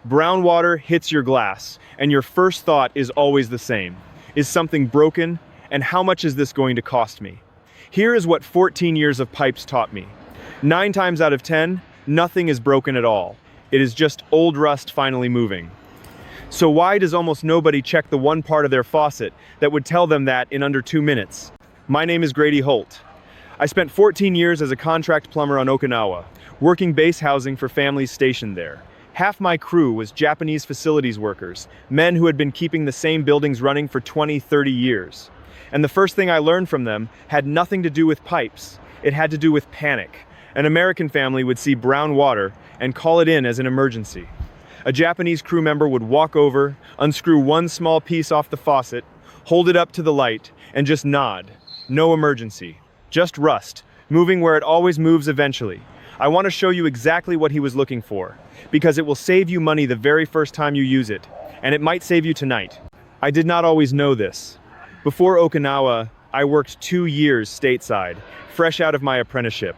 Brown water hits your glass, and your first thought is always the same. Is something broken? And how much is this going to cost me? Here is what 14 years of pipes taught me. 9 times out of 10, nothing is broken at all. It is just old rust finally moving. So why does almost nobody check the one part of their faucet that would tell them that in under 2 minutes? My name is Grady Holt. I spent 14 years as a contract plumber on Okinawa, working base housing for families stationed there. Half my crew was Japanese facilities workers, men who had been keeping the same buildings running for 20, 30 years. And the first thing I learned from them had nothing to do with pipes. It had to do with panic. An American family would see brown water and call it in as an emergency. A Japanese crew member would walk over, unscrew one small piece off the faucet, hold it up to the light, and just nod. No emergency. Just rust, moving where it always moves eventually. I want to show you exactly what he was looking for, because it will save you money the very first time you use it, and it might save you tonight. I did not always know this. Before Okinawa, I worked 2 years stateside, fresh out of my apprenticeship.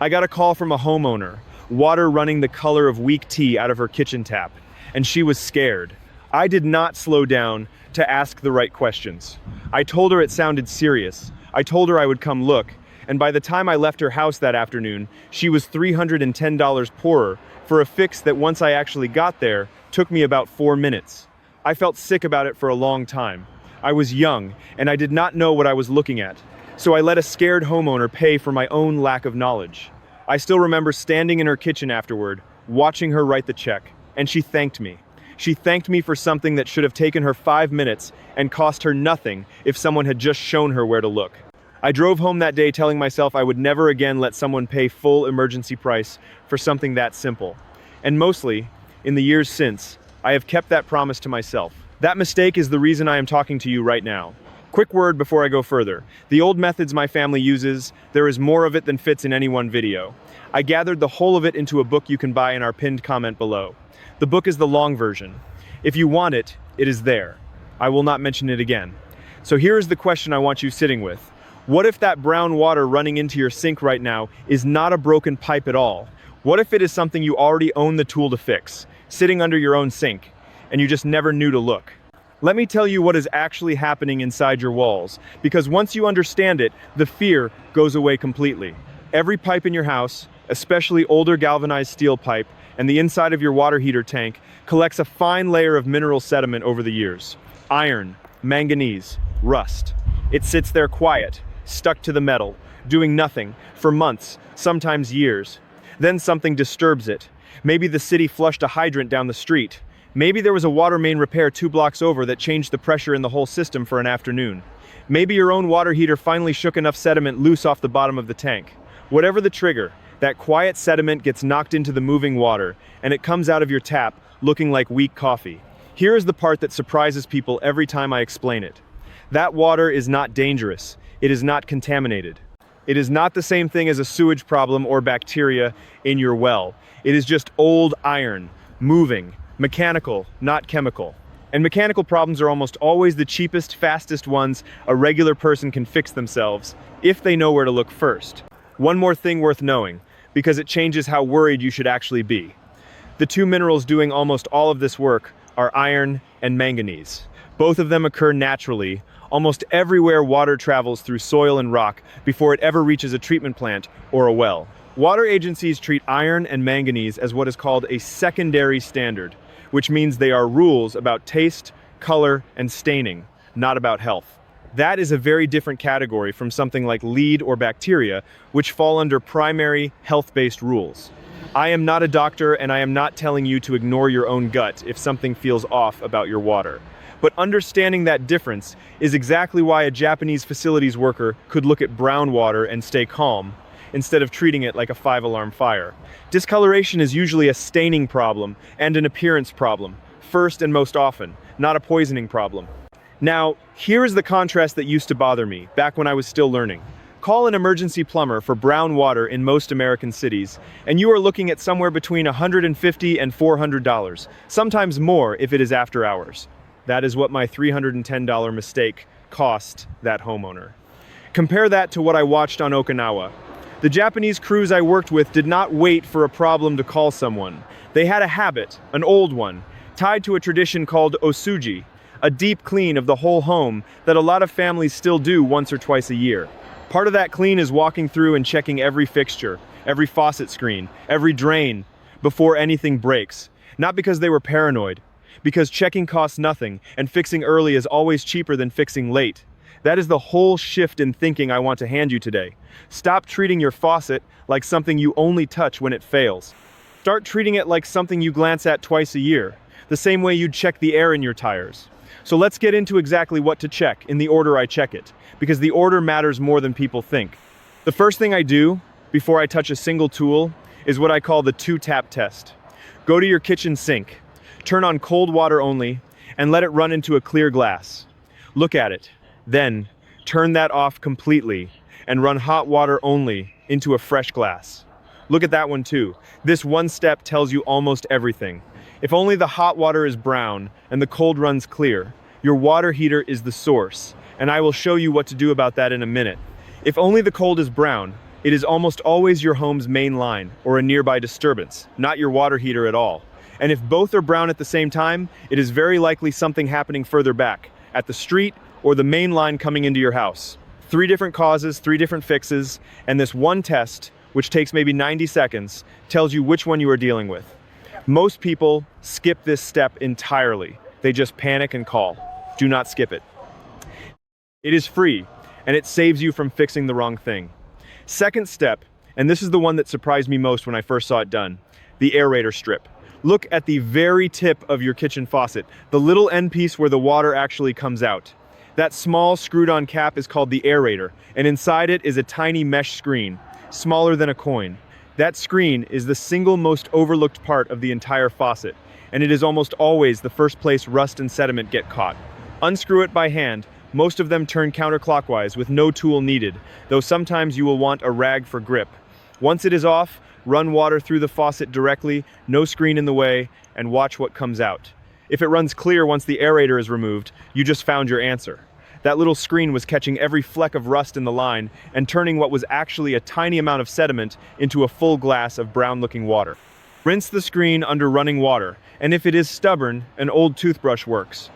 I got a call from a homeowner, water running the color of weak tea out of her kitchen tap, and she was scared. I did not slow down to ask the right questions. I told her it sounded serious. I told her I would come look, and by the time I left her house that afternoon, she was $310 poorer for a fix that once I actually got there, took me about 4 minutes. I felt sick about it for a long time. I was young, and I did not know what I was looking at, so I let a scared homeowner pay for my own lack of knowledge. I still remember standing in her kitchen afterward, watching her write the check, and she thanked me. She thanked me for something that should have taken her 5 minutes and cost her nothing if someone had just shown her where to look. I drove home that day telling myself I would never again let someone pay full emergency price for something that simple. And mostly, in the years since, I have kept that promise to myself. That mistake is the reason I am talking to you right now. Quick word before I go further. The old methods my family uses, there is more of it than fits in any one video. I gathered the whole of it into a book you can buy in our pinned comment below. The book is the long version. If you want it, it is there. I will not mention it again. So here is the question I want you sitting with. What if that brown water running into your sink right now is not a broken pipe at all? What if it is something you already own the tool to fix, sitting under your own sink, and you just never knew to look? Let me tell you what is actually happening inside your walls, because once you understand it, the fear goes away completely. Every pipe in your house, especially older galvanized steel pipe, and the inside of your water heater tank, collects a fine layer of mineral sediment over the years. Iron, manganese, rust. It sits there quiet, stuck to the metal, doing nothing, for months, sometimes years. Then something disturbs it. Maybe the city flushed a hydrant down the street. Maybe there was a water main repair 2 blocks over that changed the pressure in the whole system for an afternoon. Maybe your own water heater finally shook enough sediment loose off the bottom of the tank. Whatever the trigger, that quiet sediment gets knocked into the moving water, and it comes out of your tap looking like weak coffee. Here is the part that surprises people every time I explain it. That water is not dangerous. It is not contaminated. It is not the same thing as a sewage problem or bacteria in your well. It is just old iron, moving, mechanical, not chemical. And mechanical problems are almost always the cheapest, fastest ones a regular person can fix themselves, if they know where to look first. One more thing worth knowing, because it changes how worried you should actually be. The 2 minerals doing almost all of this work are iron and manganese. Both of them occur naturally, almost everywhere water travels through soil and rock before it ever reaches a treatment plant or a well. Water agencies treat iron and manganese as what is called a secondary standard, which means they are rules about taste, color, and staining, not about health. That is a very different category from something like lead or bacteria, which fall under primary health-based rules. I am not a doctor, and I am not telling you to ignore your own gut if something feels off about your water. But understanding that difference is exactly why a Japanese facilities worker could look at brown water and stay calm, instead of treating it like a 5-alarm fire. Discoloration is usually a staining problem and an appearance problem, first and most often, not a poisoning problem. Now, here is the contrast that used to bother me, back when I was still learning. Call an emergency plumber for brown water in most American cities, and you are looking at somewhere between $150 and $400, sometimes more if it is after hours. That is what my $310 mistake cost that homeowner. Compare that to what I watched on Okinawa. The Japanese crews I worked with did not wait for a problem to call someone. They had a habit, an old one, tied to a tradition called osuji, a deep clean of the whole home that a lot of families still do once or twice a year. Part of that clean is walking through and checking every fixture, every faucet screen, every drain, before anything breaks. Not because they were paranoid, because checking costs nothing and fixing early is always cheaper than fixing late. That is the whole shift in thinking I want to hand you today. Stop treating your faucet like something you only touch when it fails. Start treating it like something you glance at twice a year, the same way you'd check the air in your tires. So let's get into exactly what to check in the order I check it, because the order matters more than people think. The first thing I do before I touch a single tool is what I call the two-tap test. Go to your kitchen sink, turn on cold water only, and let it run into a clear glass. Look at it. Then, turn that off completely and run hot water only into a fresh glass. Look at that one too. This one step tells you almost everything. If only the hot water is brown and the cold runs clear, your water heater is the source, and I will show you what to do about that in a minute. If only the cold is brown, it is almost always your home's main line or a nearby disturbance, not your water heater at all. And if both are brown at the same time, it is very likely something happening further back, at the street or the main line coming into your house. 3 different causes, 3 different fixes, and this one test, which takes maybe 90 seconds, tells you which one you are dealing with. Most people skip this step entirely. They just panic and call. Do not skip it. It is free, and it saves you from fixing the wrong thing. Second step, and this is the one that surprised me most when I first saw it done, the aerator strip. Look at the very tip of your kitchen faucet, the little end piece where the water actually comes out. That small screwed-on cap is called the aerator, and inside it is a tiny mesh screen, smaller than a coin. That screen is the single most overlooked part of the entire faucet, and it is almost always the first place rust and sediment get caught. Unscrew it by hand. Most of them turn counterclockwise with no tool needed, though sometimes you will want a rag for grip. Once it is off, run water through the faucet directly, no screen in the way, and watch what comes out. If it runs clear once the aerator is removed, you just found your answer. That little screen was catching every fleck of rust in the line and turning what was actually a tiny amount of sediment into a full glass of brown-looking water. Rinse the screen under running water, and if it is stubborn, an old toothbrush works.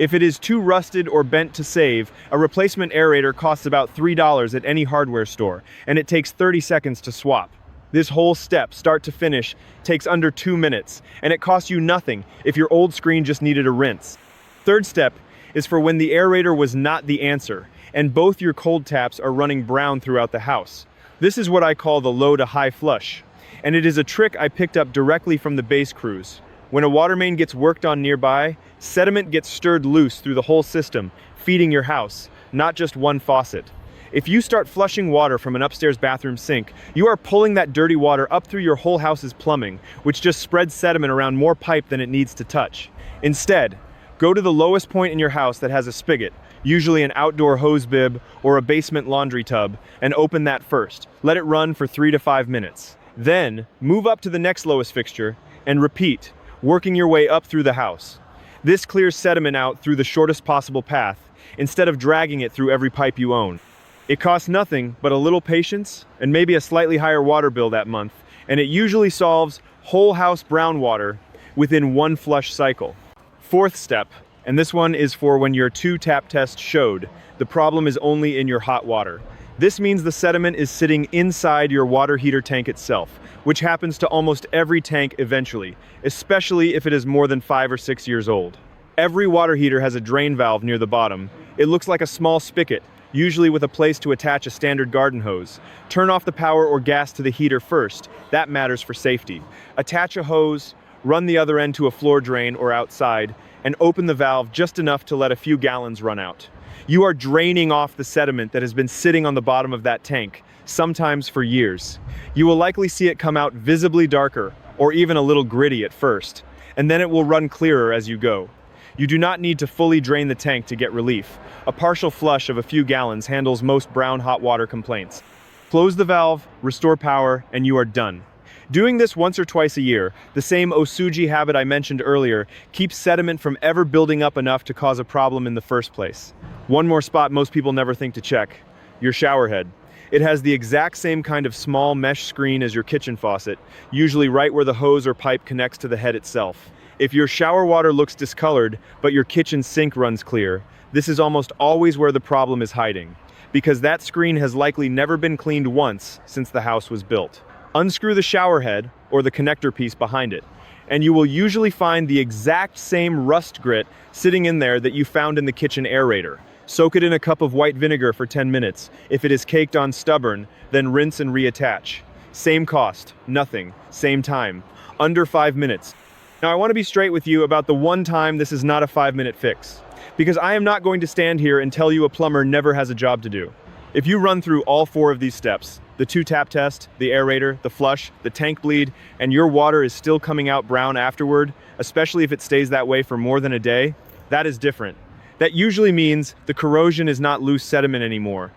If it is too rusted or bent to save, a replacement aerator costs about $3 at any hardware store, and it takes 30 seconds to swap. This whole step, start to finish, takes under 2 minutes, and it costs you nothing if your old screen just needed a rinse. Third step is for when the aerator was not the answer, and both your cold taps are running brown throughout the house. This is what I call the low to high flush, and it is a trick I picked up directly from the base cruise. When a water main gets worked on nearby, sediment gets stirred loose through the whole system, feeding your house, not just one faucet. If you start flushing water from an upstairs bathroom sink, you are pulling that dirty water up through your whole house's plumbing, which just spreads sediment around more pipe than it needs to touch. Instead, go to the lowest point in your house that has a spigot, usually an outdoor hose bib or a basement laundry tub, and open that first. Let it run for 3 to 5 minutes. Then, move up to the next lowest fixture and repeat, working your way up through the house. This clears sediment out through the shortest possible path, instead of dragging it through every pipe you own. It costs nothing but a little patience and maybe a slightly higher water bill that month, and it usually solves whole house brown water within 1 flush cycle. Fourth step, and this one is for when your 2-tap test showed the problem is only in your hot water. This means the sediment is sitting inside your water heater tank itself, which happens to almost every tank eventually, especially if it is more than 5 or 6 years old. Every water heater has a drain valve near the bottom. It looks like a small spigot, usually with a place to attach a standard garden hose. Turn off the power or gas to the heater first. That matters for safety. Attach a hose, run the other end to a floor drain or outside, and open the valve just enough to let a few gallons run out. You are draining off the sediment that has been sitting on the bottom of that tank, sometimes for years. You will likely see it come out visibly darker or even a little gritty at first, and then it will run clearer as you go. You do not need to fully drain the tank to get relief. A partial flush of a few gallons handles most brown hot water complaints. Close the valve, restore power, and you are done. Doing this once or twice a year, the same osuji habit I mentioned earlier, keeps sediment from ever building up enough to cause a problem in the first place. One more spot most people never think to check: your shower head. It has the exact same kind of small mesh screen as your kitchen faucet, usually right where the hose or pipe connects to the head itself. If your shower water looks discolored, but your kitchen sink runs clear, this is almost always where the problem is hiding, because that screen has likely never been cleaned once since the house was built. Unscrew the shower head, or the connector piece behind it, and you will usually find the exact same rust grit sitting in there that you found in the kitchen aerator. Soak it in a cup of white vinegar for 10 minutes. If it is caked on stubborn, then rinse and reattach. Same cost, nothing, same time, under 5 minutes. Now I want to be straight with you about the one time this is not a 5-minute fix, because I am not going to stand here and tell you a plumber never has a job to do. If you run through all 4 of these steps, the 2-tap test, the aerator, the flush, the tank bleed, and your water is still coming out brown afterward, especially if it stays that way for more than a day, that is different. That usually means the corrosion is not loose sediment anymore.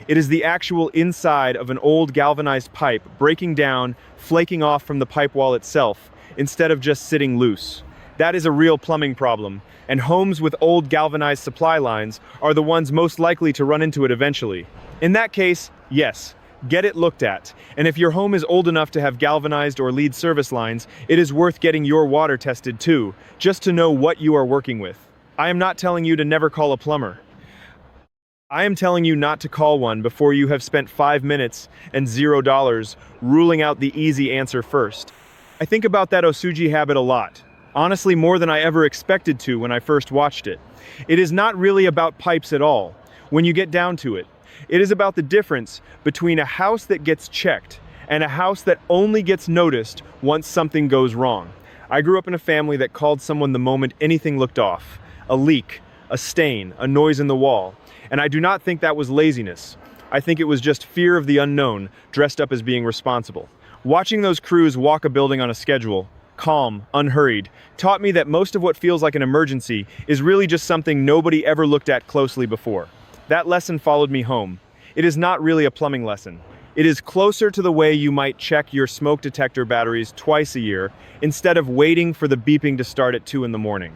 It is the actual inside of an old galvanized pipe breaking down, flaking off from the pipe wall itself, instead of just sitting loose. That is a real plumbing problem, and homes with old galvanized supply lines are the ones most likely to run into it eventually. In that case, yes, get it looked at. And if your home is old enough to have galvanized or lead service lines, it is worth getting your water tested too, just to know what you are working with. I am not telling you to never call a plumber. I am telling you not to call one before you have spent 5 minutes and $0 ruling out the easy answer first. I think about that Osuji habit a lot. Honestly, more than I ever expected to when I first watched it. It is not really about pipes at all, when you get down to it. It is about the difference between a house that gets checked and a house that only gets noticed once something goes wrong. I grew up in a family that called someone the moment anything looked off. A leak, a stain, a noise in the wall. And I do not think that was laziness. I think it was just fear of the unknown dressed up as being responsible. Watching those crews walk a building on a schedule, calm, unhurried, taught me that most of what feels like an emergency is really just something nobody ever looked at closely before. That lesson followed me home. It is not really a plumbing lesson. It is closer to the way you might check your smoke detector batteries twice a year instead of waiting for the beeping to start at 2 in the morning.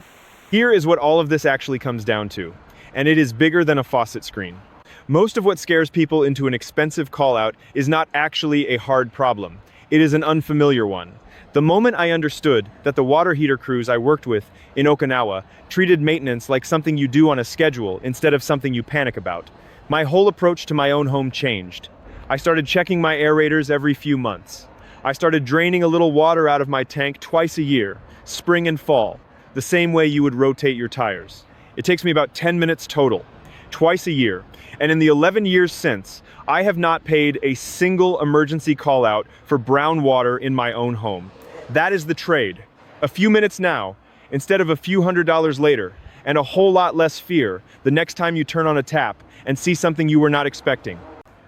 Here is what all of this actually comes down to, and it is bigger than a faucet screen. Most of what scares people into an expensive call-out is not actually a hard problem. It is an unfamiliar one. The moment I understood that the water heater crews I worked with in Okinawa treated maintenance like something you do on a schedule instead of something you panic about, my whole approach to my own home changed. I started checking my aerators every few months. I started draining a little water out of my tank twice a year, spring and fall, the same way you would rotate your tires. It takes me about 10 minutes total, twice a year. And in the 11 years since, I have not paid a single emergency call out for brown water in my own home. That is the trade. A few minutes now, instead of a few $100s later, and a whole lot less fear the next time you turn on a tap and see something you were not expecting.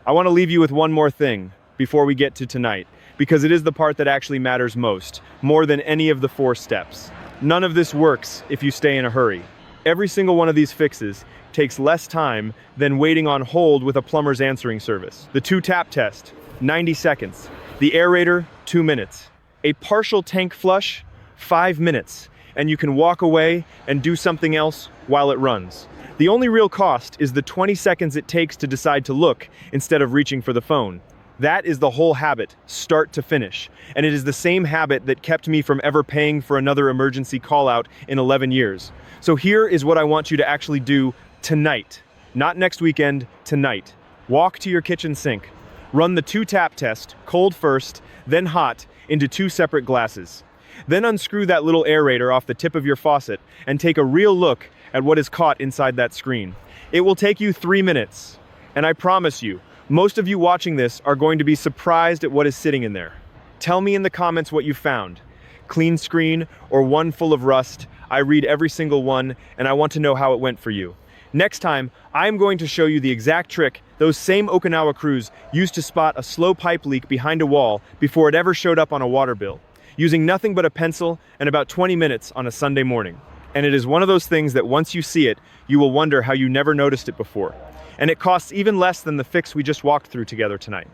I want to leave you with one more thing before we get to tonight, because it is the part that actually matters most, more than any of the 4 steps. None of this works if you stay in a hurry. Every single one of these fixes takes less time than waiting on hold with a plumber's answering service. The 2-tap test, 90 seconds. The aerator, 2 minutes. A partial tank flush, 5 minutes. And you can walk away and do something else while it runs. The only real cost is the 20 seconds it takes to decide to look instead of reaching for the phone. That is the whole habit, start to finish. And it is the same habit that kept me from ever paying for another emergency call out in 11 years. So here is what I want you to actually do tonight. Not next weekend, tonight. Walk to your kitchen sink. Run the 2-tap test, cold first, then hot, into 2 separate glasses. Then unscrew that little aerator off the tip of your faucet and take a real look at what is caught inside that screen. It will take you 3 minutes. And I promise you, most of you watching this are going to be surprised at what is sitting in there. Tell me in the comments what you found. Clean screen or one full of rust. I read every single one and I want to know how it went for you. Next time, I'm going to show you the exact trick those same Okinawa crews used to spot a slow pipe leak behind a wall before it ever showed up on a water bill, using nothing but a pencil and about 20 minutes on a Sunday morning. And it is one of those things that once you see it, you will wonder how you never noticed it before. And it costs even less than the fix we just walked through together tonight.